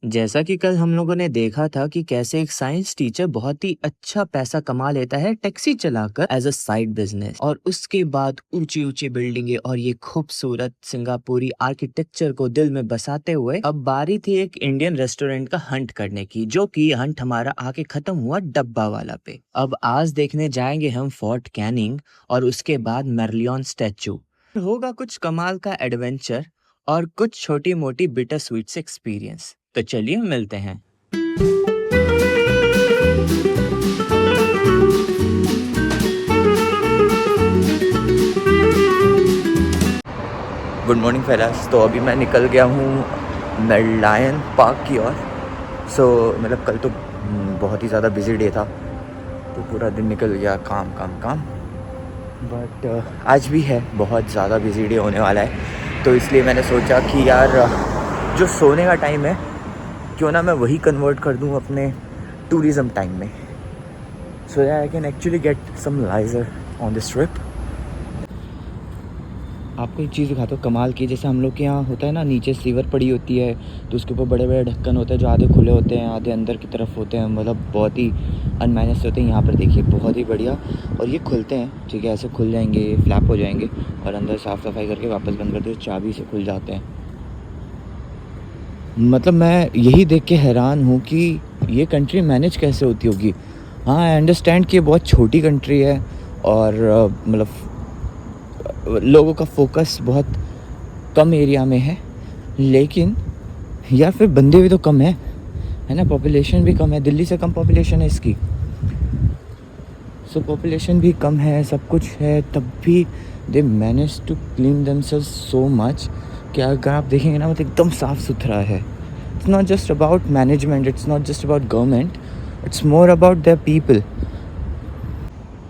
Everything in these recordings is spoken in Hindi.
जैसा कि कल हम लोगों ने देखा था कि कैसे एक साइंस टीचर बहुत ही अच्छा पैसा कमा लेता है टैक्सी चलाकर एज अ साइड बिजनेस, और उसके बाद ऊंची ऊंची बिल्डिंगें और ये खूबसूरत सिंगापुरी आर्किटेक्चर को दिल में बसाते हुए अब बारी थी एक इंडियन रेस्टोरेंट का हंट करने की, जो कि हंट हमारा आके खत्म हुआ डब्बा वाला पे। अब आज देखने जाएंगे हम फोर्ट कैनिंग और उसके बाद मेरलियन स्टैचू। होगा कुछ कमाल का एडवेंचर और कुछ छोटी मोटी बिटर स्वीट्स एक्सपीरियंस। तो चलिए मिलते हैं। Good morning fellas. तो अभी मैं निकल गया हूँ मेरलायन पार्क की ओर। मतलब कल तो बहुत ही ज़्यादा बिजी डे था, तो पूरा दिन निकल गया काम काम काम। बट आज भी है बहुत ज़्यादा बिजी डे होने वाला है, तो इसलिए मैंने सोचा कि यार जो सोने का टाइम है क्यों ना मैं वही कन्वर्ट कर दूँ अपने टूरिज़म टाइम में, so that I can actually get some leisure on this trip. आपको एक चीज़ दिखाता हूँ कमाल की। जैसे हम लोग के यहाँ होता है ना, नीचे सीवर पड़ी होती है तो उसके ऊपर बड़े बड़े ढक्कन होते हैं जो आधे खुले होते हैं आधे अंदर की तरफ होते हैं, मतलब बहुत ही अनमैनेज होते हैं। यहाँ पर देखिए बहुत ही बढ़िया, और ये खुलते हैं, ठीक है, ऐसे खुल जाएंगे, फ्लैप हो जाएंगे और अंदर साफ़ सफाई करके वापस बंद कर दो, चाबी से खुल जाते हैं। मतलब मैं यही देख के हैरान हूँ कि ये कंट्री मैनेज कैसे होती होगी। हाँ, आई अंडरस्टैंड कि ये बहुत छोटी कंट्री है और मतलब लोगों का फोकस बहुत कम एरिया में है, लेकिन या फिर बंदे भी तो कम है ना, पॉपुलेशन भी कम है, दिल्ली से कम पॉपुलेशन है इसकी। सो पॉपुलेशन भी कम है, सब कुछ है, तब भी they manage to clean themselves so much कि अगर आप देखेंगे ना, मतलब एकदम साफ़ सुथरा है। It's not just about management, it's not just about government, it's more about their people.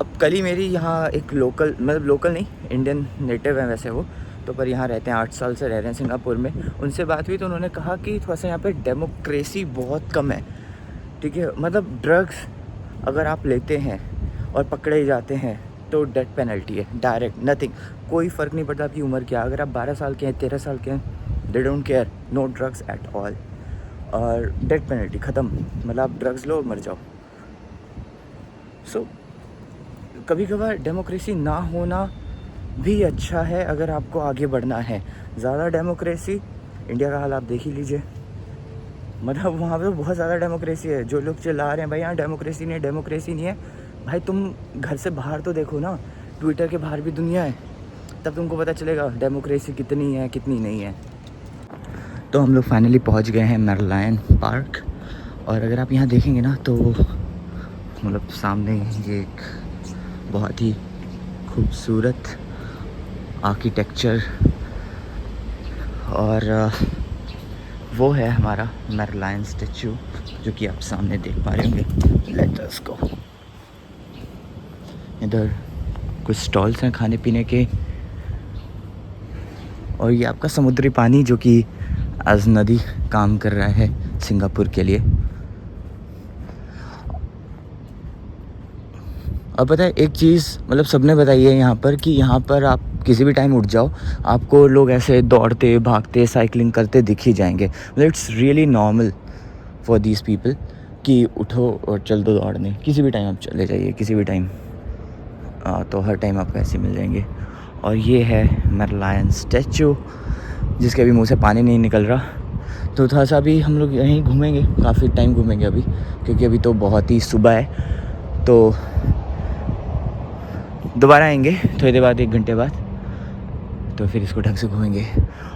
अब कल ही मेरी यहाँ एक लोकल, मतलब लोकल नहीं, इंडियन नेटिव है वैसे वो, तो पर यहाँ रहते हैं, 8 साल से रह रहे हैं सिंगापुर में। उनसे बात हुई तो उन्होंने कहा कि थोड़ा सा यहाँ पे डेमोक्रेसी बहुत कम है, ठीक है। मतलब ड्रग्स अगर आप लेते हैं और पकड़े जाते हैं तो डेथ पेनल्टी है, डायरेक्ट, नथिंग, कोई फ़र्क नहीं पड़ता आपकी उम्र क्या। अगर आप 12 साल के हैं, 13 साल के हैं, they don't care, no drugs at all, और डेथ पेनल्टी ख़त्म। मतलब आप ड्रग्स लो मर जाओ। सो कभी कभार डेमोक्रेसी ना होना भी अच्छा है अगर आपको आगे बढ़ना है। ज़्यादा डेमोक्रेसी, इंडिया का हाल आप देख ही लीजिए, मतलब वहाँ पे तो बहुत ज़्यादा डेमोक्रेसी है। जो लोग चिल्ला रहे हैं भाई यहाँ डेमोक्रेसी नहीं है, डेमोक्रेसी नहीं है, भाई तुम घर से बाहर तो देखो ना, ट्विटर के बाहर भी दुनिया है, तब तुमको पता चलेगा डेमोक्रेसी कितनी है कितनी नहीं है। तो हम लोग फाइनली पहुँच गए हैं मेरलायन पार्क, और अगर आप यहाँ देखेंगे ना तो मतलब सामने ये एक बहुत ही खूबसूरत आर्किटेक्चर, और वो है हमारा मेरलायन स्टैचू, जो कि आप सामने देख पा रहे होंगे। लेट अस गो। इधर कुछ स्टॉल्स हैं खाने पीने के, और ये आपका समुद्री पानी जो कि आज नदी काम कर रहा है सिंगापुर के लिए। और पता है एक चीज़, मतलब सबने बताई है यहाँ पर कि यहाँ पर आप किसी भी टाइम उठ जाओ, आपको लोग ऐसे दौड़ते भागते साइकिलिंग करते दिख ही जाएंगे। मतलब it's really normal for these people कि उठो और चल दो दौड़ने, किसी भी टाइम आप चले जाइए, किसी भी टाइम, तो हर टाइम आपको ऐसे मिल जाएंगे। और ये है मेरलायन स्टैचू, जिसके अभी मुंह से पानी नहीं निकल रहा। तो थोड़ा सा अभी हम लोग यहीं घूमेंगे, काफ़ी टाइम घूमेंगे अभी, क्योंकि अभी तो बहुत ही सुबह है। तो दोबारा आएंगे थोड़ी देर बाद, 1 घंटे बाद, तो फिर इसको ढंग से घूमेंगे।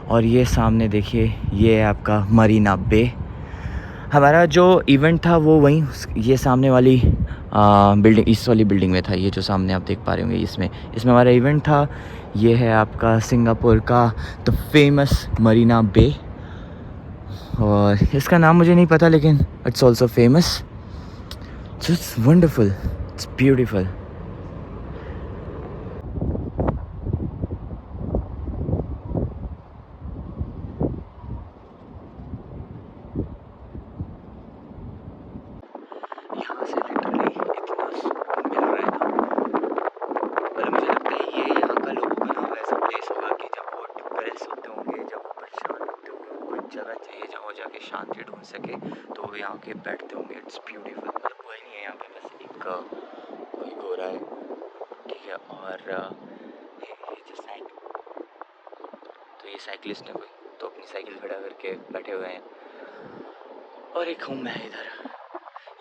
और ये सामने देखिए, ये है आपका मरीना बे। हमारा जो इवेंट था वो वहीं ये सामने वाली बिल्डिंग, इस वाली बिल्डिंग में था, ये जो सामने आप देख पा रहे होंगे, इसमें हमारा इवेंट था। ये है आपका सिंगापुर का द फेमस मरीना बे, और इसका नाम मुझे नहीं पता, लेकिन it's also famous. It's wonderful, it's beautiful. यहाँ से लिटरली इतना सुकून मिल रहा है ना, मतलब मुझे लगता है ये यहाँ का लोगों का ना वैसा प्लेस होगा कि जब वो डिप्रेस होते होंगे, जब वो परेशान होते होंगे, कोई जगह चाहिए जहाँ वो जाके शांति सीट ढूंढ सके तो वो यहाँ के बैठते होंगे। इट्स ब्यूटीफुल, मतलब कोई नहीं है यहाँ पे, बस एक कोई गोरा है, ठीक है, और ये जो तो ये साइकिलिस्ट है कोई, तो अपनी साइकिल खड़ा करके बैठे हुए हैं, और एक हूँ मैं इधर।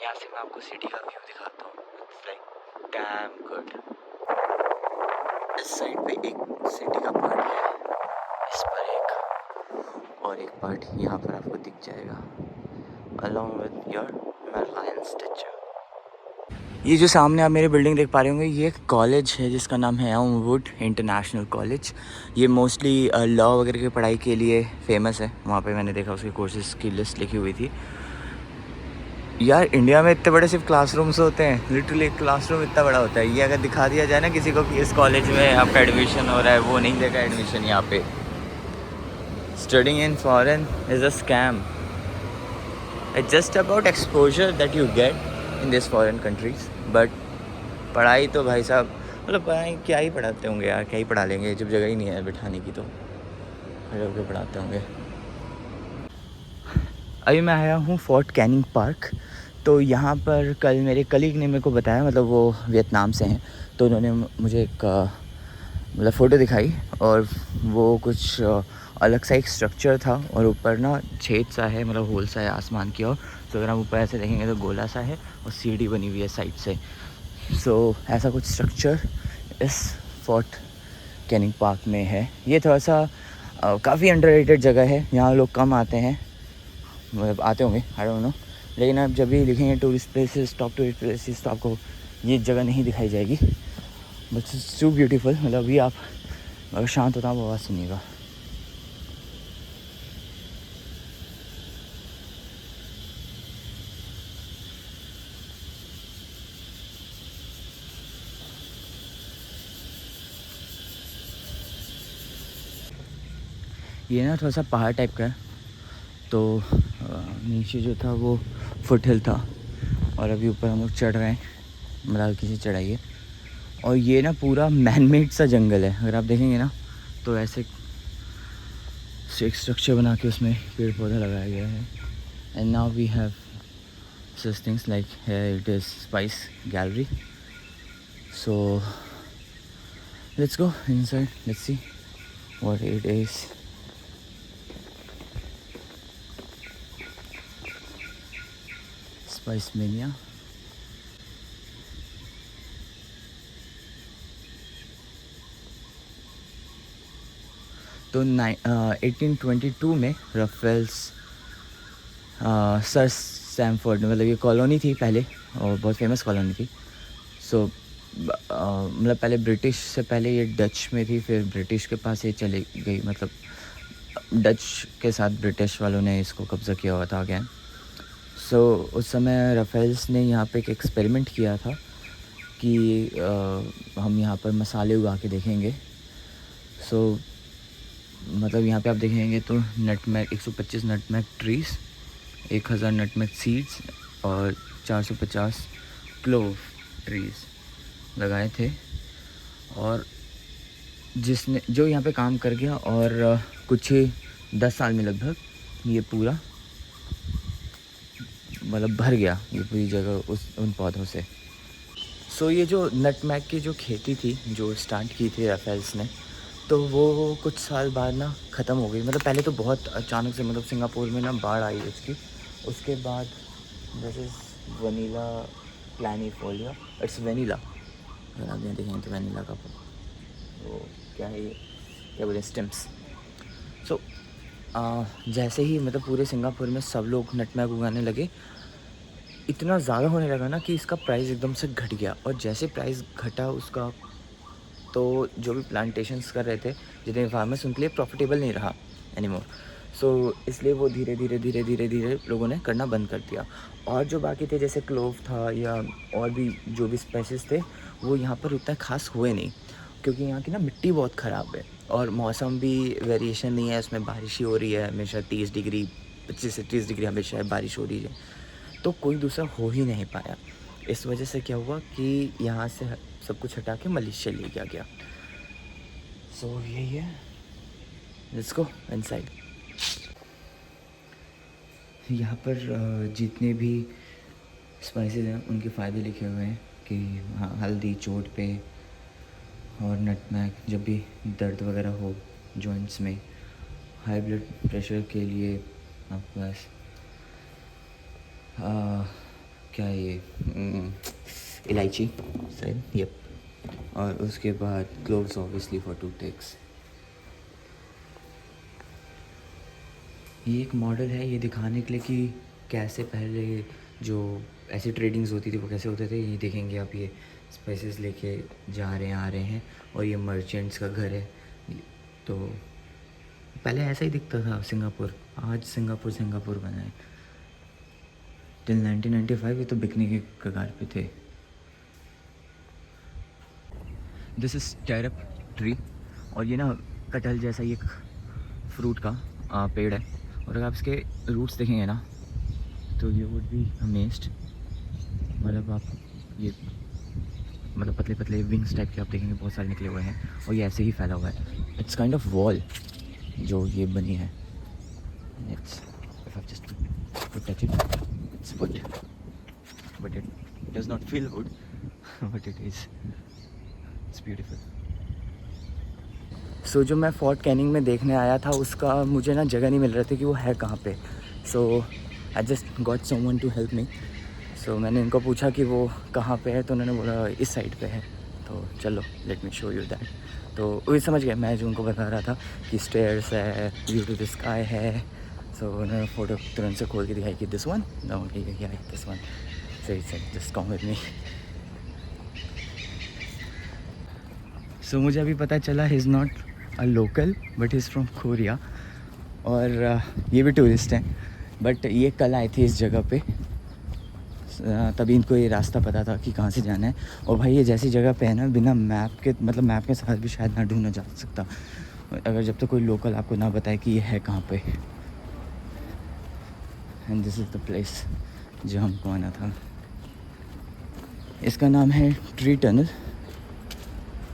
यहाँ से मैं आपको सिटी का व्यू दिखाता हूँ। It's like damn good. इस साइड पे एक सिटी का पार्ट है, इस पर एक, और एक पार्ट यहाँ पर आपको दिख जाएगा अलॉन्ग विद योर मरलायन स्टैचू। ये जो सामने आप मेरी बिल्डिंग देख पा रहे होंगे, ये एक कॉलेज है जिसका नाम है एल्मवुड इंटरनेशनल कॉलेज। ये मोस्टली लॉ वगैरह की पढ़ाई के लिए फेमस है। वहाँ पे मैंने देखा उसके कोर्सेज की लिस्ट लिखी हुई थी। यार इंडिया में इतने बड़े सिर्फ क्लासरूम्स होते हैं, लिटरली क्लासरूम इतना बड़ा होता है। ये अगर दिखा दिया जाए ना किसी को कि इस कॉलेज में आपका एडमिशन हो रहा है, वो नहीं देगा एडमिशन यहाँ पे। Studying in foreign is a scam. It's just about exposure that you get in this foreign countries, but पढ़ाई तो भाई साहब, मतलब पढ़ाई क्या ही पढ़ाते होंगे यार, क्या ही पढ़ा लेंगे जब जगह ही नहीं है बिठाने की, तो खड़े होकर पढ़ाते होंगे। अभी मैं आया हूँ फोर्ट कैनिंग पार्क। तो यहाँ पर कल मेरे कलीग ने मेरे को बताया, मतलब वो वियतनाम से हैं, तो उन्होंने मुझे एक मतलब फ़ोटो दिखाई, और वो कुछ अलग सा एक स्ट्रक्चर था, और ऊपर ना छेद सा है, मतलब होल सा है आसमान की ओर। तो अगर हम ऊपर ऐसे देखेंगे तो गोला सा है, और सीढ़ी बनी हुई है साइड से। सो ऐसा कुछ स्ट्रक्चर इस फोर्ट कैनिंग पार्क में है। ये थोड़ा सा काफ़ी अंडररेटेड जगह है, यहाँ लोग कम आते हैं, मतलब आते होंगे, आई डोंट नो, लेकिन आप जब भी लिखेंगे tourist places, top tourist places, तो आपको ये जगह नहीं दिखाई जाएगी। But it's too beautiful. मतलब अभी आप अगर शांत होता वो आवाज़ सुनिएगा। ये ना थोड़ा सा पहाड़ टाइप का है, तो नीचे जो था वो फुट हिल था, और अभी ऊपर हम लोग चढ़ रहे हैं, मतलब हल्की सी चढ़ाई है। और ये ना पूरा मैन मेड सा जंगल है, अगर आप देखेंगे ना तो ऐसे एक स्ट्रक्चर बना के उसमें पेड़ पौधा लगाया गया है। And now we have such things like here it is spice gallery. So let's go inside, let's see what it is. Spice mania. तो 1822 में रफेल्स सर सैमफोर्ड, मतलब ये कॉलोनी थी पहले, और बहुत फेमस कॉलोनी थी। सो मतलब पहले ब्रिटिश से पहले ये डच में थी, फिर ब्रिटिश के पास ये चली गई, मतलब डच के साथ ब्रिटिश वालों ने इसको कब्ज़ा किया हुआ था अगेन। सो उस समय रफेल्स ने यहाँ पे एक एक्सपेरिमेंट किया था कि हम यहाँ पर मसाले उगा के देखेंगे। सो मतलब यहाँ पे आप देखेंगे तो nutmeg 125 nutmeg trees, 1000 nutmeg seeds, और 450 क्लोव ट्रीज़ लगाए थे। और जिसने जो यहाँ पे काम कर गया, और कुछ 10 साल में लगभग ये पूरा मतलब भर गया, ये पूरी जगह उन पौधों से। सो ये जो नटमैग की जो खेती थी, जो स्टार्ट की थी रफेल्स ने, तो वो कुछ साल बाद ना ख़त्म हो गई। मतलब पहले तो बहुत अचानक से, मतलब सिंगापुर में ना बाढ़ आई इसकी, उसके बाद this is vanilla planifolia, it's vanilla, अगर आप यहाँ देखें तो वनीला का वो क्या है, क्या बोले, स्टेम्स। सो जैसे ही मतलब पूरे सिंगापुर में सब लोग नटमैग उगाने लगे, इतना ज़्यादा होने लगा ना कि इसका प्राइस एकदम से घट गया। और जैसे प्राइस घटा उसका, तो जो भी प्लांटेशंस कर रहे थे, जितने फार्मर्स, उनके लिए प्रॉफिटेबल नहीं रहा एनीमोर। सो इसलिए वो धीरे धीरे लोगों ने करना बंद कर दिया। और जो बाकी थे, जैसे क्लोव था या और भी जो भी स्पेसिस थे, वो यहाँ पर उतना खास हुए नहीं, क्योंकि यहाँ की ना मिट्टी बहुत ख़राब है, और मौसम भी वेरिएशन नहीं है उसमें। बारिश ही हो रही है हमेशा, 30 डिग्री 25 से 30 डिग्री हमेशा बारिश हो रही है, तो कोई दूसरा हो ही नहीं पाया। इस वजह से क्या हुआ कि यहाँ से सब कुछ हटा के मलेशिया ले गया। सो यही है, लेट्स गो इनसाइड। यहाँ पर जितने भी स्पाइसेस हैं उनके फ़ायदे लिखे हुए हैं कि हाँ हल्दी चोट पे और नटमैग जब भी दर्द वगैरह हो जॉइंट्स में, हाई ब्लड प्रेशर के लिए आपके पास क्या है ये इलायची शायद, यप। और उसके बाद क्लोव्स ऑब्वियसली फॉर टूथेक्स। ये एक मॉडल है ये दिखाने के लिए कि कैसे पहले जो ऐसी ट्रेडिंग्स होती थी वो कैसे होते थे। ये देखेंगे आप, ये स्पाइसेस लेके जा रहे हैं आ रहे हैं और ये मर्चेंट्स का घर है। तो पहले ऐसा ही दिखता था सिंगापुर, आज सिंगापुर बना है। टिल 1995 ये तो बिकने के कगार पे थे। दिस इज़ कैरप ट्री और ये ना कटहल जैसा ही एक फ्रूट का पेड़ है। और अगर आप इसके रूट्स देखेंगे ना तो यू वुड बी अमेज्ड। मतलब आप ये मतलब पतले पतले विंग्स टाइप के आप देखेंगे बहुत सारे निकले हुए हैं और ये ऐसे ही फैला हुआ है। इट्स काइंड ऑफ वॉल जो ये बनी है। It's if I just touch it it's wood but it does not feel wood but it is it's beautiful. So जो मैं फोर्ट कैनिंग में देखने आया था उसका मुझे ना जगह नहीं मिल रही थी कि वो है कहाँ पे। So I just got someone to help me. So मैंने इनको पूछा कि वो कहाँ पे है तो उन्होंने बोला इस साइड पे है। तो चलो let me show you that. तो वही समझ गए मैं जो उनको बता रहा था कि स्टेयर्स है, व्यू टू द स्काई है। सो उन्होंने फ़ोटो तुरंत से खोल के दिखाई कि दिस वन, दिस वन। सही जस्ट कम विद मी। सो मुझे अभी पता चला he is not a local but is from Korea. और ये भी टूरिस्ट हैं बट ये कल आए थे इस जगह पे, तभी इनको ये रास्ता पता था कि कहाँ से जाना है। और भाई ये जैसी जगह पे है ना बिना मैप के, मतलब मैप के साथ भी शायद ना ढूंढना जा सकता अगर जब तक कोई लोकल आपको ना बताए कि ये है कहाँ पे। And this is the place जो हमको आना था। इसका नाम है ट्री टनल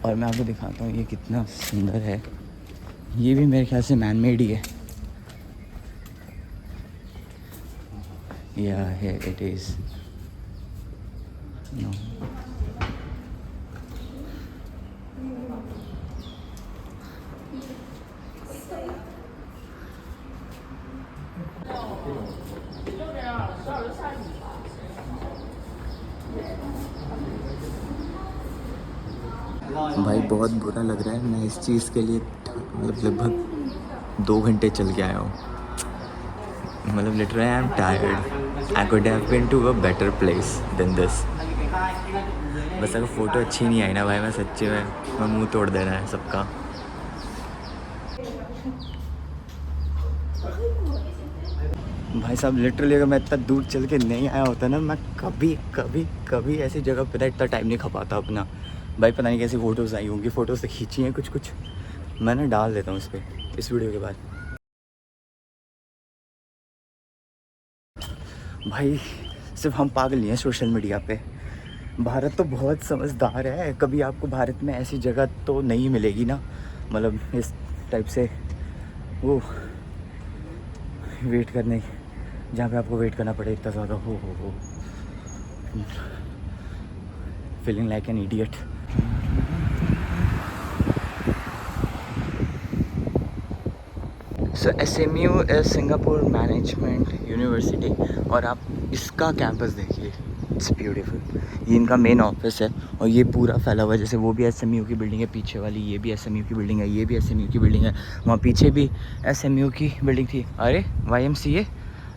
और मैं आपको दिखाता हूँ ये कितना सुंदर है। ये भी मेरे ख्याल से मैन मेड ही है। या है इट इज़ नो। भाई बहुत बुरा लग रहा है, मैं इस चीज़ के लिए मतलब लगभग 2 घंटे चल के आया हूँ। मतलब literally I am tired. I could have been to a better place than this. बस अगर फ़ोटो अच्छी नहीं आई ना भाई मैं सच्चे में मैं मुंह तोड़ देना है सबका। भाई साहब लिटरली अगर मैं इतना दूर चल के नहीं आया होता ना मैं कभी कभी कभी ऐसी जगह पे इतना टाइम नहीं खपाता अपना। भाई पता नहीं कैसी फ़ोटोज़ आई होंगी, फ़ोटोज़ तो खींची हैं कुछ मैं ना डाल देता हूँ इस पर इस वीडियो के बाद। भाई सिर्फ हम पागल नहीं हैं सोशल मीडिया पे। भारत तो बहुत समझदार है। कभी आपको भारत में ऐसी जगह तो नहीं मिलेगी ना, मतलब इस टाइप से वो वेट करने, जहाँ पे आपको वेट करना पड़े इतना ज़्यादा। हो feeling like an idiot. So SMU is Singapore management university और आप इसका कैंपस देखिए, इट्स ब्यूटीफुल। ये इनका मेन ऑफिस है और ये पूरा फैला हुआ है। जैसे वो भी SMU की बिल्डिंग है पीछे वाली, ये भी SMU की बिल्डिंग है, ये भी SMU की बिल्डिंग है, वहाँ पीछे भी SMU की बिल्डिंग थी। अरे YMCA,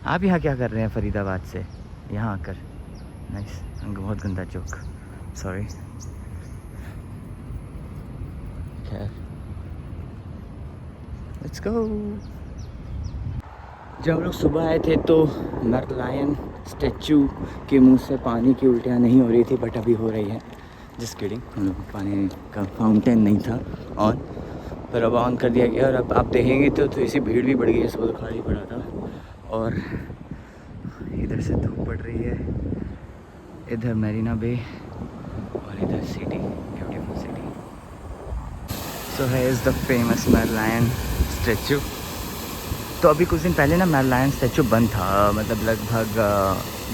आप यहाँ क्या कर रहे हैं फरीदाबाद से यहाँ आकर? नाइस, बहुत गंदा जोक, सॉरी। खैर लेट्स गो। जब हम लोग सुबह आए थे तो मरलायन स्टैचू के मुंह से पानी की उल्टियाँ नहीं हो रही थी बट अभी हो रही है। जस्ट किडिंग, हम लोग पानी का फाउंटेन नहीं था ऑन, पर अब ऑन कर दिया गया। और अब आप देखेंगे तो थोड़ी सी भीड़ भी बढ़ गई है, सुबह तो खाली पड़ा था। और इधर से धूप पड़ रही है, इधर मरीना बे और इधर सिटी, ब्यूटीफुल सिटी। सो है is the famous Merlion statue. तो अभी कुछ दिन पहले ना मैरलायन स्टैचू बंद था, मतलब लगभग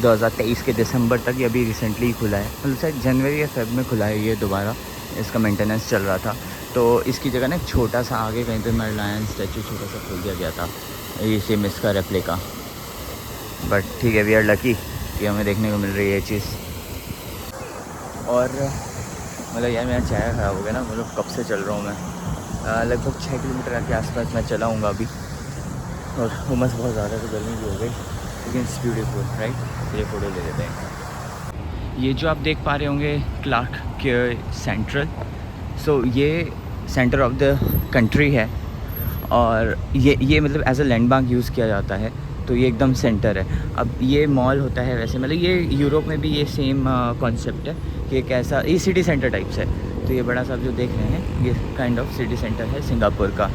2023 के दिसंबर तक। ये अभी रिसेंटली ही खुला है, मतलब शायद जनवरी या फेब में खुला है ये दोबारा। इसका मेंटेनेंस चल रहा था, तो इसकी जगह ना एक छोटा सा आगे कहीं पे मैरलायन स्टैचू छोटा सा खोल दिया गया था, ये सेम इसका रेप्लिका। बट ठीक है, वी आर लकी कि हमें देखने को मिल रही है ये चीज़। और मतलब यार मेरा चेहरा ख़राब हो गया ना, मतलब कब से चल रहा हूँ मैं, लगभग 6 किलोमीटर के आसपास मैं चला हूँगा अभी। और उमस बहुत ज़्यादा, तो गर्मी भी हो गई, लेकिन इट्स ब्यूटीफुल राइट। ये फ़ोटो ले लेते हैं। ये जो आप देख पा रहे होंगे क्लार्क केयर सेंट्रल, सो ये सेंटर ऑफ द कंट्री है, और ये मतलब एज अ लैंडमार्क यूज़ किया जाता है, तो ये एकदम सेंटर है। अब ये मॉल होता है वैसे, मतलब ये यूरोप में भी ये सेम कॉन्सेप्ट है कि एक ऐसा ये सिटी सेंटर टाइप्स है। तो ये बड़ा सा जो देख रहे हैं ये काइंड ऑफ सिटी सेंटर है सिंगापुर का,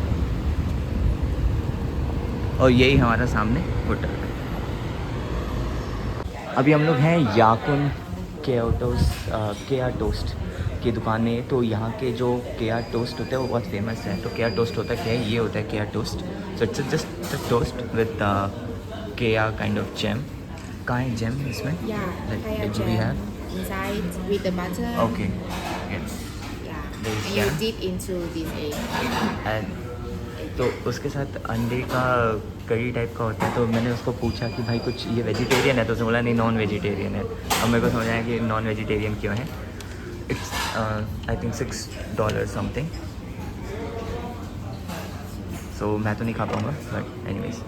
और यही हमारा सामने होटल है। अभी हम लोग हैं याकुन केया टोस्ट की दुकान में। तो यहाँ के जो केया टोस्ट होते हैं वो बहुत फेमस है। तो केया टोस्ट होता क्या है, ये होता है kaya toast. So it's just a toast with kaya kind of jam. कहाँ है जैम इसमें? Like we have inside with the butter. Okay, yes, Yeah. And you dip into this egg. And तो उसके साथ अंडे का करी टाइप का होता है। तो मैंने उसको पूछा कि भाई कुछ ये वेजिटेरियन है, तो उसने बोला नहीं नॉन वेजिटेरियन है। अब मेरे को समझ आया कि नॉन वेजिटेरियन क्यों है। It's I think $6 something. So मैं तो नहीं खा पाऊँगा, बट एनीवेज।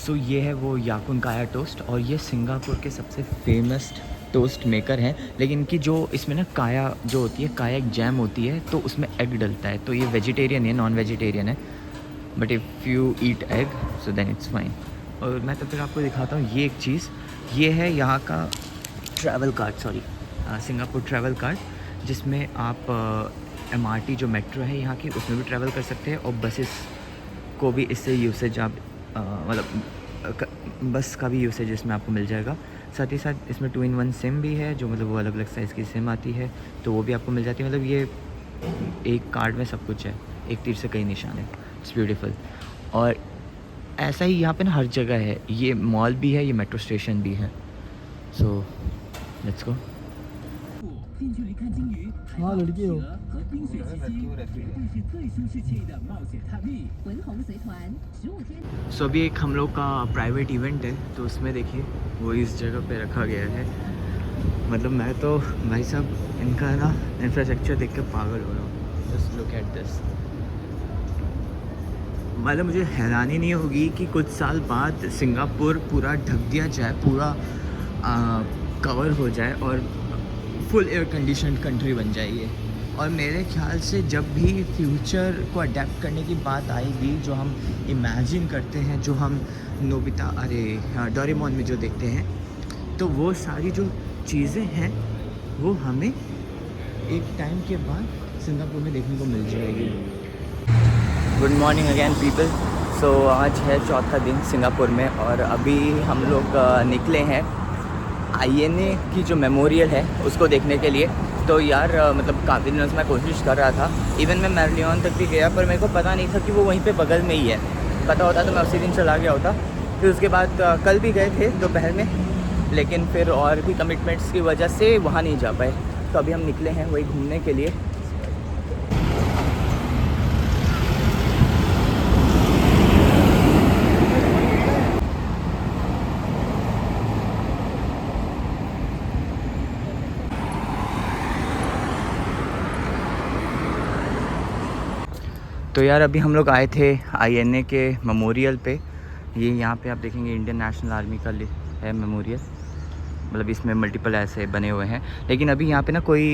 सो ये है वो याकुन काया टोस्ट, और ये सिंगापुर के सबसे फेमस टोस्ट मेकर हैं। लेकिन इनकी जो इसमें ना काया जो होती है, काया एक जैम होती है, तो उसमें एग डलता है। तो ये वेजिटेरियन है, नॉन वेजिटेरियन है, but if you eat egg so then it's fine. और मैं तब तक आपको दिखाता हूँ ये एक चीज़। ये है यहाँ का travel card, sorry Singapore travel card, जिसमें आप MRT जो मेट्रो है यहाँ की, उसमें भी ट्रैवल कर सकते हैं, और बसेस को भी इससे यूसेज आप मतलब बस का भी यूसेज इसमें आपको मिल जाएगा। साथ ही साथ इसमें 2-in-1 सिम भी है, जो मतलब वो अलग अलग साइज़ की सिम आती है, तो वो भी आपको मिल जाती है। मतलब ये एक कार्ड में सब कुछ है, एक तीर से कई निशान है। It's beautiful. और ऐसा ही यहाँ पे ना हर जगह है, ये मॉल भी है, ये मेट्रो स्टेशन भी है। So let's go. 近距离看鲸鱼、海豹、企鹅和冰雪奇迹，绝对是最舒适惬意的冒险探秘。文红随团15天。सो अभी एक हम लोग का प्राइवेट इवेंट है, तो उसमें देखिए वो इस जगह पे रखा गया है। मतलब मैं तो भाई साहब इनका ना इंफ्रास्ट्रक्चर देख के पागल हो रहा हूँ। Just look at this. मतलब मुझे हैरानी नहीं होगी कि कुछ साल बाद सिंगापुर पूरा ढक दिया जाए, पूरा कवर हो जाए और फुल एयर कंडीशन कंट्री बन जाएगी। और मेरे ख्याल से जब भी फ्यूचर को अडेप्ट करने की बात आएगी, जो हम इमेजिन करते हैं, जो हम नोबिता डोरेमोन में जो देखते हैं, तो वो सारी जो चीज़ें हैं वो हमें एक टाइम के बाद सिंगापुर में देखने को मिल जाएगी। Good morning again people. So आज है चौथा दिन सिंगापुर में, और अभी हम लोग निकले हैं INA की जो मेमोरियल है उसको देखने के लिए। तो यार मतलब काफ़ी दिनों से मैं कोशिश कर रहा था, इवन मैं मैरलियन तक भी गया, पर मेरे को पता नहीं था कि वो वहीं पे बगल में ही है। पता होता तो मैं उसी दिन चला गया होता। फिर उसके बाद कल भी गए थे दोपहर में, लेकिन फिर और भी कमिटमेंट्स की वजह से वहाँ नहीं जा पाए। तो अभी हम निकले हैं वही घूमने के लिए। तो यार अभी हम लोग आए थे INA के मेमोरियल पे। ये यहाँ पे आप देखेंगे इंडियन नेशनल आर्मी का है मेमोरियल, मतलब इसमें मल्टीपल ऐसे बने हुए हैं। लेकिन अभी यहाँ पे ना कोई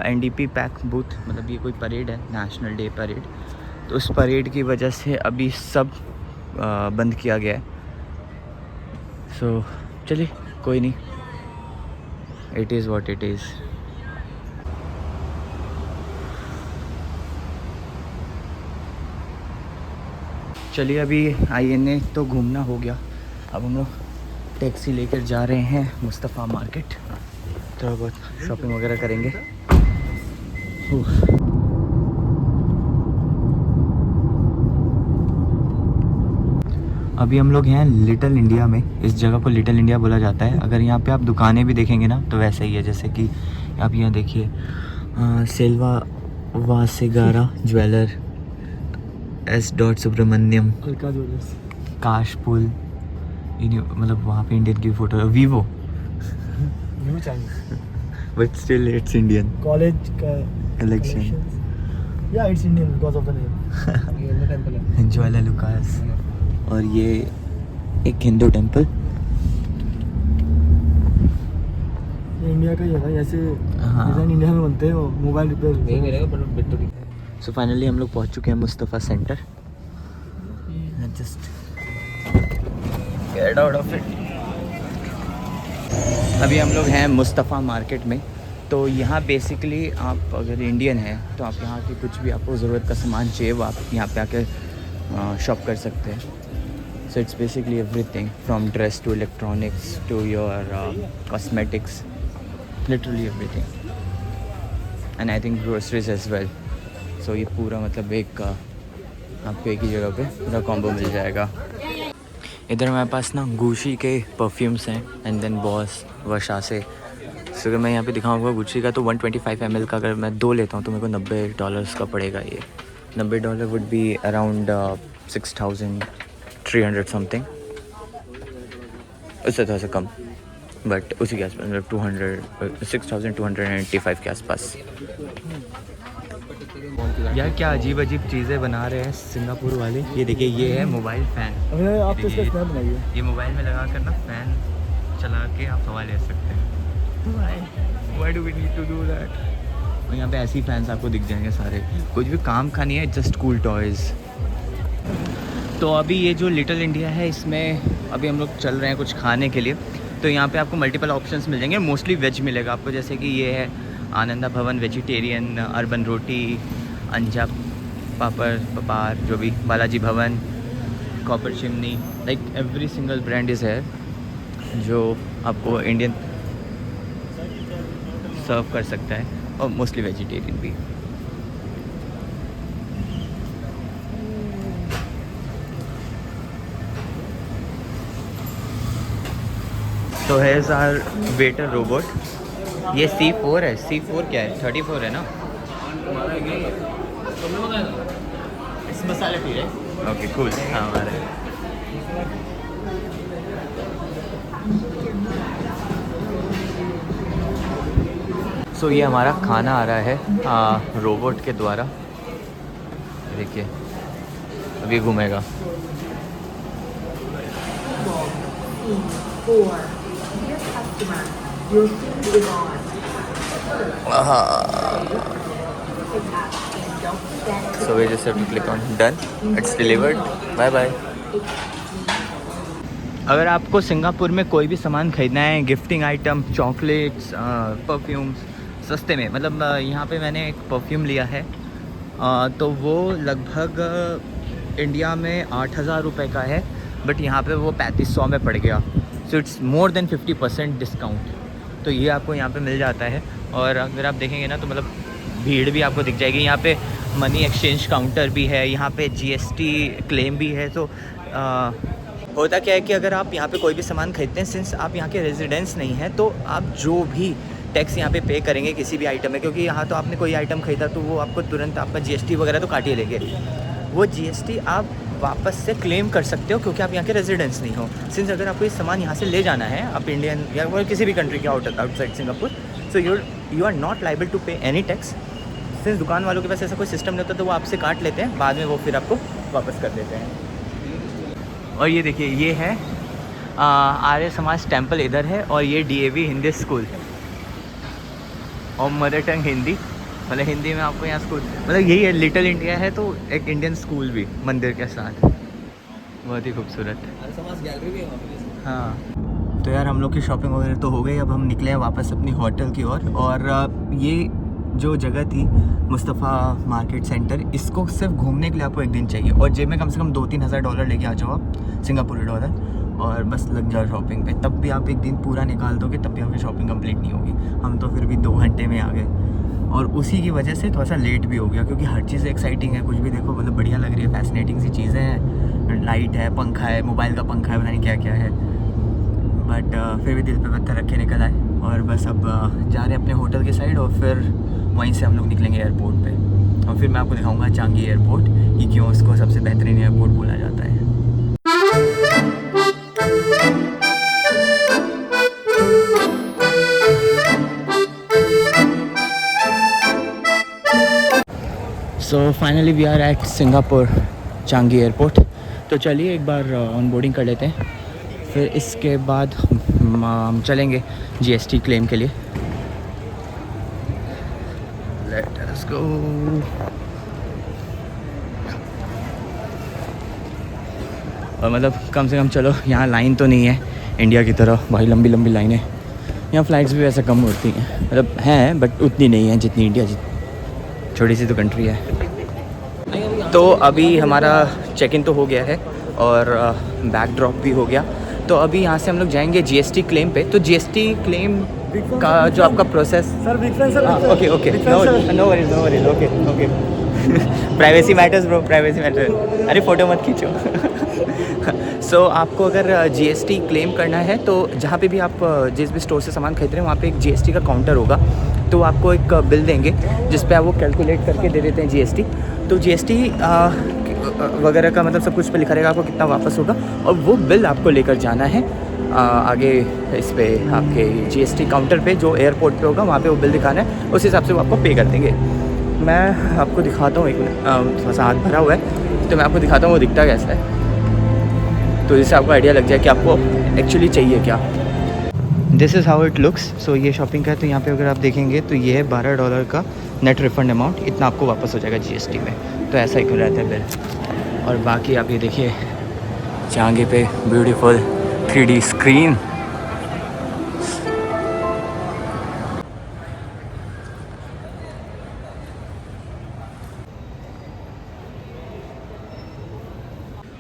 NDP पैक बूथ, मतलब ये कोई परेड है, नेशनल डे परेड, तो उस परेड की वजह से अभी सब बंद किया गया है। सो चलिए कोई नहीं, it is what it is. चलिए अभी INA तो घूमना हो गया, अब हम लोग टैक्सी लेकर जा रहे हैं मुस्तफ़ा मार्केट, थोड़ा बहुत शॉपिंग वगैरह करेंगे। अभी हम लोग हैं लिटिल इंडिया में। इस जगह को लिटिल इंडिया बोला जाता है। अगर यहाँ पे आप दुकानें भी देखेंगे ना तो वैसे ही है, जैसे कि आप यहाँ देखिए Selva Vasegara jeweller, S dot Subramaniam, Alka jewellers, काश पुल, मतलब वहाँ पे इंडियन की फ़ोटो है, Vivo, new Chinese, but still it's Indian. College का कलेक्शन, या it's Indian because of the name. ये टेंपल है, ज्वेलर लुकास, और ये एक हिंदू टेम्पल। ये इंडिया का ही है ना, ऐसे हाँ। डिज़ाइन इंडिया में बनते हैं वो मोबाइल रिपेयर। सो फाइनली हम लोग पहुँच चुके हैं Mustafa centre. Just get out of it. अभी हम लोग हैं मुस्तफ़ा मार्केट में। तो यहाँ बेसिकली आप अगर इंडियन हैं तो आप यहाँ की कुछ भी आपको ज़रूरत का सामान चाहिए वो आप यहाँ पे आके शॉप कर सकते हैं। So it's basically everything from dress to electronics to your cosmetics, literally everything, and I think groceries as well. So ये पूरा मतलब एक आपको एक ही जगह पे पूरा कॉम्बो मिल जाएगा। इधर हमारे पास ना गुची के परफ्यूम्स हैं एंड देन बॉस, वर्षा से। सो अगर मैं यहाँ पे दिखाऊंगा गुची का तो 125 ml का अगर मैं 2 लेता हूँ तो मेरे को $90 का पड़ेगा। ये $90 वुड बी अराउंड 6,300 समथिंग, उससे थोड़ा सा कम, बट उसी के आसपास, मतलब 6,285 के आसपास। यार क्या अजीब अजीब चीज़ें बना रहे हैं सिंगापुर वाले। ये देखिए, ये है मोबाइल फ़ैन। अरे आप तो इसका स्नैप बनाइए। ये मोबाइल में लगा कर ना फ़ैन चला के आप हवा ले सकते हैं। Why do we need to do that? और यहाँ पे ऐसी फैंस आपको दिख जाएंगे सारे, कुछ भी काम का नहीं है, जस्ट कूल टॉयज़। तो अभी ये जो लिटिल इंडिया है इसमें अभी हम लोग चल रहे हैं कुछ खाने के लिए। तो यहाँ पे आपको मल्टीपल ऑप्शंस मिल जाएंगे, मोस्टली वेज मिलेगा आपको, जैसे कि ये है आनंदा भवन वेजिटेरियन, अर्बन रोटी, अंजा पापड़ पपार, जो भी बालाजी भवन, copper chimney, like every single brand is है जो आपको इंडियन सर्व कर सकता है, और मोस्टली वेजिटेरियन भी। तो है आवर वेटर रोबोट। ये C4 है। C4 क्या है? 34 है ना? इस मसाले पी रहे? Okay cool. हाँ हमारा सो ये हमारा खाना आ रहा है रोबोट के द्वारा। देखिए अभी घूमेगा। So we just have to click on done. It's delivered. Bye bye. अगर आपको सिंगापुर में कोई भी सामान ख़रीदना है, गिफ्टिंग आइटम, चॉकलेट्स, परफ्यूम्स सस्ते में, मतलब यहाँ पे मैंने एक परफ्यूम लिया है तो वो लगभग इंडिया में 8,000 रुपये का है, बट यहाँ पे वो 3500 में पड़ गया। So it's more than 50% discount. तो ये आपको यहाँ पे मिल जाता है। और अगर आप देखेंगे ना तो मतलब भीड़ भी आपको दिख जाएगी। यहाँ पे मनी एक्सचेंज काउंटर भी है, यहाँ पे GST क्लेम भी है। तो होता क्या है कि अगर आप यहाँ पे कोई भी सामान खरीदते हैं, सिंस आप यहाँ के रेजिडेंस नहीं हैं, तो आप जो भी टैक्स यहाँ पे करेंगे किसी भी आइटम में, क्योंकि यहाँ तो आपने कोई आइटम खरीदा तो वो आपको तुरंत आपका GST वगैरह तो काट ही लेंगे। वो GST आप वापस से क्लेम कर सकते हो क्योंकि आप यहाँ के रेजिडेंस नहीं हो। सिंस अगर आपको ये सामान यहाँ से ले जाना है, आप इंडियन या किसी भी कंट्री के outside Singapore, so you are not liable to pay any tax. Since दुकान वालों के पास ऐसा कोई सिस्टम नहीं होता तो वो आपसे काट लेते हैं, बाद में वो फिर आपको वापस कर देते हैं। और ये देखिए, ये है आर्य समाज टेम्पल इधर है, और ये DAV हिंदी स्कूल और मदर टंग हिंदी, मतलब हिंदी में आपको यहाँ स्कूल, मतलब यही है। लिटिल इंडिया है तो एक इंडियन स्कूल भी मंदिर के साथ, बहुत ही खूबसूरत। हाँ तो यार हम लोग की शॉपिंग वगैरह तो हो गई। अब हम निकले हैं वापस अपनी होटल की ओर। और ये जो जगह थी मुस्तफ़ा मार्केट सेंटर, इसको सिर्फ घूमने के लिए आपको एक दिन चाहिए, और जेब में कम से कम $2-3 हज़ार डॉलर लेके आ जाओ आप, सिंगापुरी डॉलर, और बस लग जाओ शॉपिंग पे। तब भी आप एक दिन पूरा निकाल दोगे, तब भी आपकी शॉपिंग कंप्लीट नहीं होगी। हम तो फिर भी 2 घंटे में आ गए, और उसी की वजह से थोड़ा सा लेट भी हो गया, क्योंकि हर चीज़ एक्साइटिंग है। कुछ भी देखो मतलब बढ़िया लग रही है, फैसिनेटिंग सी चीज़ें हैं। लाइट है, पंखा है, मोबाइल का पंखा है, पता नहीं क्या क्या है, बट फिर भी दिल पे पत्थर रख के निकल आए और बस अब जा रहे हैं अपने होटल के साइड और फिर वहीं से हम लोग निकलेंगे एयरपोर्ट पे और फिर मैं आपको दिखाऊंगा चांगी एयरपोर्ट कि क्यों उसको सबसे बेहतरीन एयरपोर्ट बोला जाता है। So finally we are at Singapore Changi airport. तो चलिए एक बार ऑन बोर्डिंग कर लेते हैं, फिर इसके बाद हम चलेंगे जीएसटी क्लेम के लिए। Let's go. और मतलब कम से कम चलो यहाँ लाइन तो नहीं है इंडिया की तरह, भाई लंबी लंबी लाइनें। यहाँ फ़्लाइट्स भी वैसे कम होती हैं, मतलब हैं बट उतनी नहीं है जितनी इंडिया, छोटी सी तो कंट्री है। तो अभी हमारा चेक इन तो हो गया है और बैक ड्रॉप भी हो गया। तो अभी यहाँ से हम लोग जाएंगे जीएसटी क्लेम पे। तो जीएसटी क्लेम का जो आपका process, sir big fan sir, okay okay, no worries, okay okay. Privacy matters bro, privacy matter. अरे फ़ोटो मत खींचो। सो आपको अगर जीएसटी क्लेम करना है तो जहाँ पे भी आप जिस भी स्टोर से सामान खरीद रहे हैं वहाँ पे एक जीएसटी का काउंटर होगा, तो आपको एक बिल देंगे जिस पे आप वो कैलकुलेट करके दे देते हैं जीएसटी। तो जीएसटी वगैरह का मतलब सब कुछ पे लिखा रहेगा आपको कितना वापस होगा, और वो बिल आपको लेकर जाना है आगे इस पे आपके जीएसटी काउंटर पे जो एयरपोर्ट पे होगा, वहाँ पे वो बिल दिखाना है, उस हिसाब से वो आपको पे कर देंगे। मैं आपको दिखाता हूँ, एक मिनट, थोड़ा सा हाथ भरा हुआ है तो मैं आपको दिखाता हूँ वो दिखता कैसा है, तो इससे आपको आइडिया लग जाए कि आपको एक्चुअली चाहिए क्या। This is how it looks. So ये शॉपिंग का है, तो यहाँ पे अगर आप देखेंगे तो ये है $12 का नेट रिफंड अमाउंट, इतना आपको वापस हो जाएगा जीएसटी में। तो ऐसा ही रहता है बिल। और बाकी आप ये देखिए चांगे पे ब्यूटीफुल 3D स्क्रीन।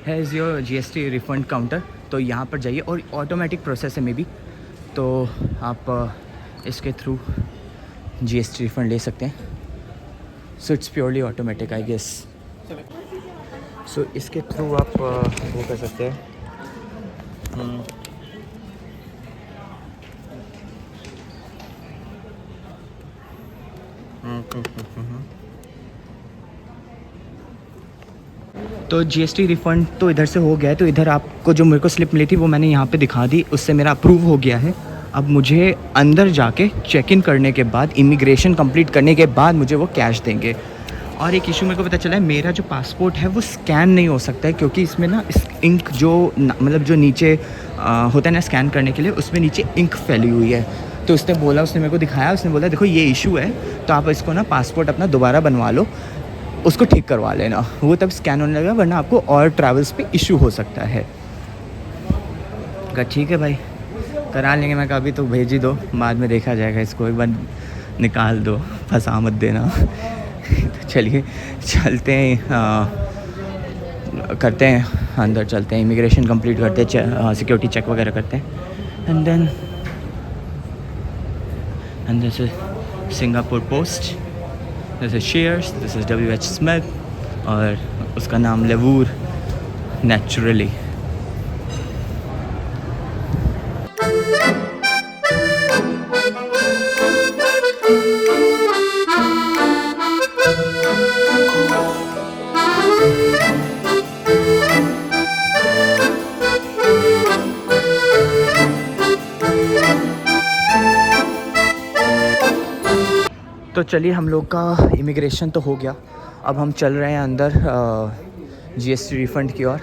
है is your GST refund counter. तो यहाँ पर जाइए और ऑटोमेटिक प्रोसेस है मे बी, तो आप इसके थ्रू जीएसटी रिफंड ले सकते हैं। So it's purely automatic I guess. So इसके थ्रू आप वो कर सकते हैं। तो जीएसटी रिफ़ंड तो इधर से हो गया है, तो इधर आपको जो मेरे को स्लिप मिली थी वो मैंने यहाँ पे दिखा दी, उससे मेरा अप्रूव हो गया है। अब मुझे अंदर जाके चेक इन करने के बाद, इमिग्रेशन कंप्लीट करने के बाद मुझे वो कैश देंगे। और एक इशू मेरे को पता चला है, मेरा जो पासपोर्ट है वो स्कैन नहीं हो सकता है, क्योंकि इसमें ना इस इंक जो मतलब जो नीचे होता है ना स्कैन करने के लिए, उसमें नीचे इंक फैली हुई है। तो उसने बोला, उसने मेरे को दिखाया, उसने बोला देखो ये इशू है, तो आप इसको ना पासपोर्ट अपना दोबारा बनवा लो, उसको ठीक करवा लेना, वो तब स्कैन होने लगेगा, वरना आपको और ट्रैवल्स पे इशू हो सकता है। कहा ठीक है भाई करा लेंगे। मैं कहा अभी तो भेज ही दो, बाद में देखा जाएगा, इसको एक बार निकाल दो, फंसा मत देना। तो चलिए चलते हैं, करते हैं, अंदर चलते हैं, इमिग्रेशन कंप्लीट करते हैं, सिक्योरिटी चेक वगैरह करते हैं, and then this is Singapore post, this is shares, this is WH Smith और उसका नाम लेवूर नेचुरली। तो चलिए हम लोग का इमिग्रेशन तो हो गया, अब हम चल रहे हैं अंदर जीएसटी रिफ़ंड की ओर।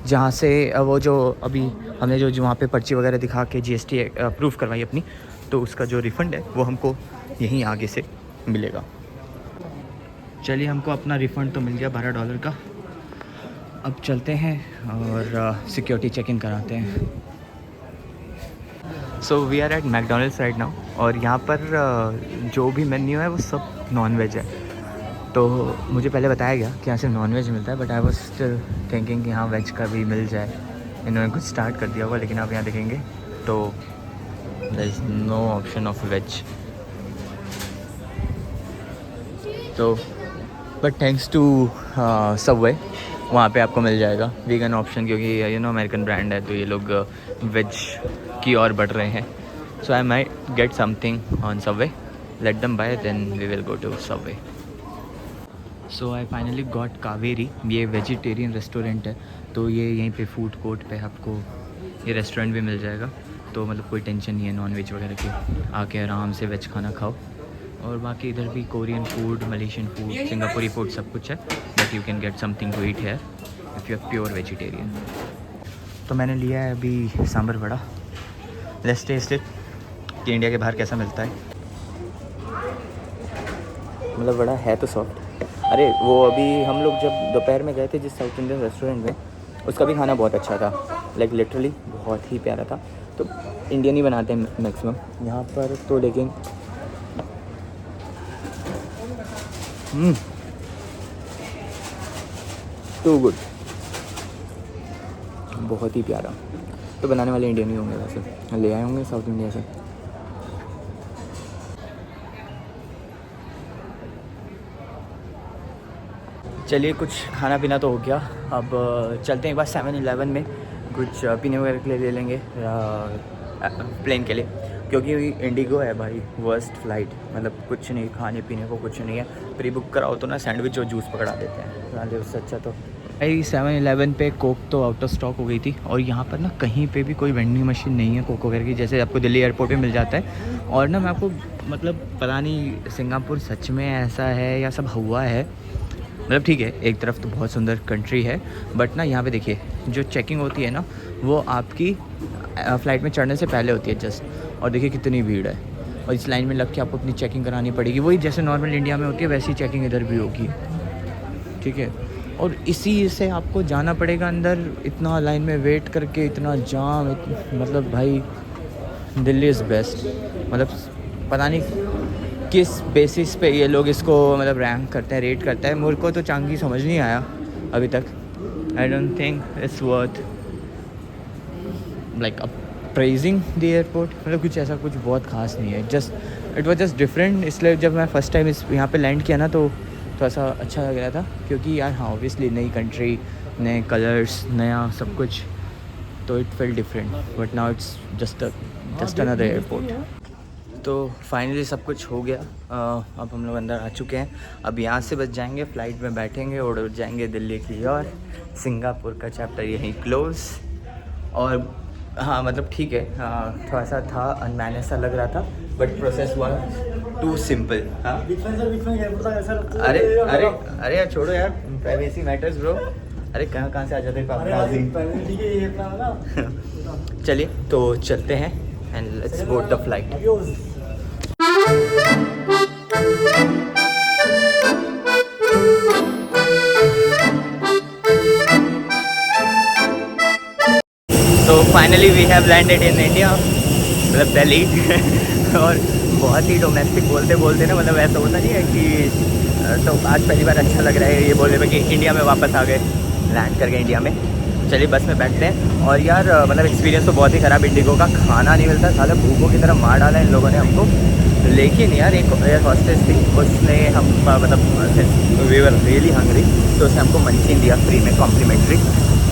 जहाँ से वो जो अभी हमने जो वहाँ पे पर्ची वगैरह दिखा के जीएसटी अप्रूव करवाई अपनी, तो उसका जो रिफ़ंड है वो हमको यहीं आगे से मिलेगा। चलिए हमको अपना रिफ़ंड तो मिल गया $12 का। अब चलते हैं और सिक्योरिटी चेक इन कराते हैं। So we are at McDonald's right now, और यहाँ पर जो भी मेन्यू है वो सब नॉन वेज है। तो मुझे पहले बताया गया कि यहाँ से नॉन वेज मिलता है, but I was still thinking कि हाँ वेज का भी मिल जाए। इन्होंने कुछ स्टार्ट कर दिया होगा, लेकिन आप यहाँ देखेंगे तो there is no option of veg. तो बट थैंक्स टू सबवे वहाँ पे आपको मिल जाएगा वीगन ऑप्शन, क्योंकि यू नो अमेरिकन ब्रांड है तो ये लोग वेज की ओर बढ़ रहे हैं. So I might get something on Subway, let them buy, then we will go to Subway. So I finally got Kaveri. ये वेजिटेरियन रेस्टोरेंट है, तो ये यहीं पे फूड कोर्ट पे आपको ये रेस्टोरेंट भी मिल जाएगा. तो मतलब कोई टेंशन नहीं है नॉन वेज वगैरह की, आके आराम से वेज खाना खाओ. और बाकी इधर भी कोरियन फूड, मलेशियन फूड, सिंगापुरी फूड सब कुछ है. But you can get something to eat here if you are pure vegetarian. तो मैंने लिया है अभी sambar vada. Let's taste it कि इंडिया के बाहर कैसा मिलता है. मतलब वड़ा है तो सॉफ्ट. अरे वो अभी हम लोग जब दोपहर में गए थे जिस साउथ इंडियन रेस्टोरेंट में, उसका भी खाना बहुत अच्छा था. लाइक लिटरली बहुत ही प्यारा था. तो इंडियन ही बनाते हैं मैक्सिमम यहाँ पर तो, लेकिन टू गुड, बहुत ही प्यारा. तो बनाने वाले इंडियन ही होंगे वैसे, ले आए होंगे साउथ इंडिया से. चलिए कुछ खाना पीना तो हो गया. अब चलते हैं एक बार 7-Eleven में कुछ पीने वगैरह के लिए ले लेंगे प्लेन के लिए, क्योंकि इंडिगो है भाई वर्स्ट फ्लाइट. मतलब कुछ नहीं खाने पीने को, कुछ नहीं है. प्री बुक कराओ तो ना सैंडविच और जूस पकड़ा देते हैं. उससे अच्छा तो भाई 7-Eleven पे कोक तो आउट ऑफ स्टॉक हो गई थी. और यहाँ पर ना कहीं पे भी कोई वेंडिंग मशीन नहीं है कोक वगैरह की, जैसे आपको दिल्ली एयरपोर्ट पे मिल जाता है. और ना मैं आपको मतलब पता नहीं सिंगापुर सच में ऐसा है या सब हुआ है. मतलब ठीक है, एक तरफ तो बहुत सुंदर कंट्री है, बट ना यहाँ पे देखिए जो चेकिंग होती है ना वो आपकी फ़्लाइट में चढ़ने से पहले होती है जस्ट. और देखिए कितनी भीड़ है, और इस लाइन में लग के आपको अपनी चेकिंग करानी पड़ेगी. वही जैसे नॉर्मल इंडिया में होती है वैसी चेकिंग इधर भी होगी, ठीक है. और इसी से आपको जाना पड़ेगा अंदर, इतना लाइन में वेट करके, इतना जाम. मतलब भाई दिल्ली इज़ बेस्ट. मतलब पता नहीं किस बेसिस पे ये लोग इसको मतलब रैंक करते हैं, रेट करते हैं. मुझको तो चांगी समझ नहीं आया अभी तक. I don't think it's worth like appraising the airport. मतलब कुछ ऐसा कुछ बहुत खास नहीं है. Just it was just different. इसलिए जब मैं फ़र्स्ट टाइम इस यहाँ पे लैंड किया ना तो थोड़ा सा अच्छा लग रहा था, क्योंकि यार हाँ ऑब्वियसली नई कंट्री, नए कलर्स, नया सब कुछ, तो it fail different. But now it's just another airport. तो फाइनली सब कुछ हो गया. अब हम लोग अंदर आ चुके हैं. अब यहाँ से बस जाएंगे, फ़्लाइट में बैठेंगे और उड़ जाएंगे दिल्ली की ओर. सिंगापुर का चैप्टर यहीं क्लोज. और हाँ मतलब ठीक है, थोड़ा सा था अनमैनेज सा लग रहा था, बट प्रोसेस हुआ टू सिंपल. हाँ अरे अरे अरे यार छोड़ो यार, प्राइवेसी मैटर्स ब्रो. अरे कहाँ से आ जाते हैं. चलिए तो चलते हैं and let's board the flight. तो finally we have landed in India, मतलब दिल्ली. और बहुत ही डोमेस्टिक बोलते बोलते ना, मतलब ऐसा होता नहीं है कि तो आज पहली बार अच्छा लग रहा है ये बोलने में कि इंडिया में वापस आ गए, लैंड कर गए इंडिया में. चलिए बस में बैठते हैं. और यार मतलब एक्सपीरियंस तो बहुत ही ख़राब. इंडिगो का खाना नहीं मिलता, साला भूखों की तरह मार डाला इन लोगों ने हमको. लेकिन यार एक एयर हॉस्टेस थी, उसने हम मतलब वी वर रियली हंग्री, तो उसने हमको मंचीन दिया फ्री में complimentary.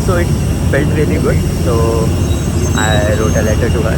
So it felt really good. So I wrote a letter to her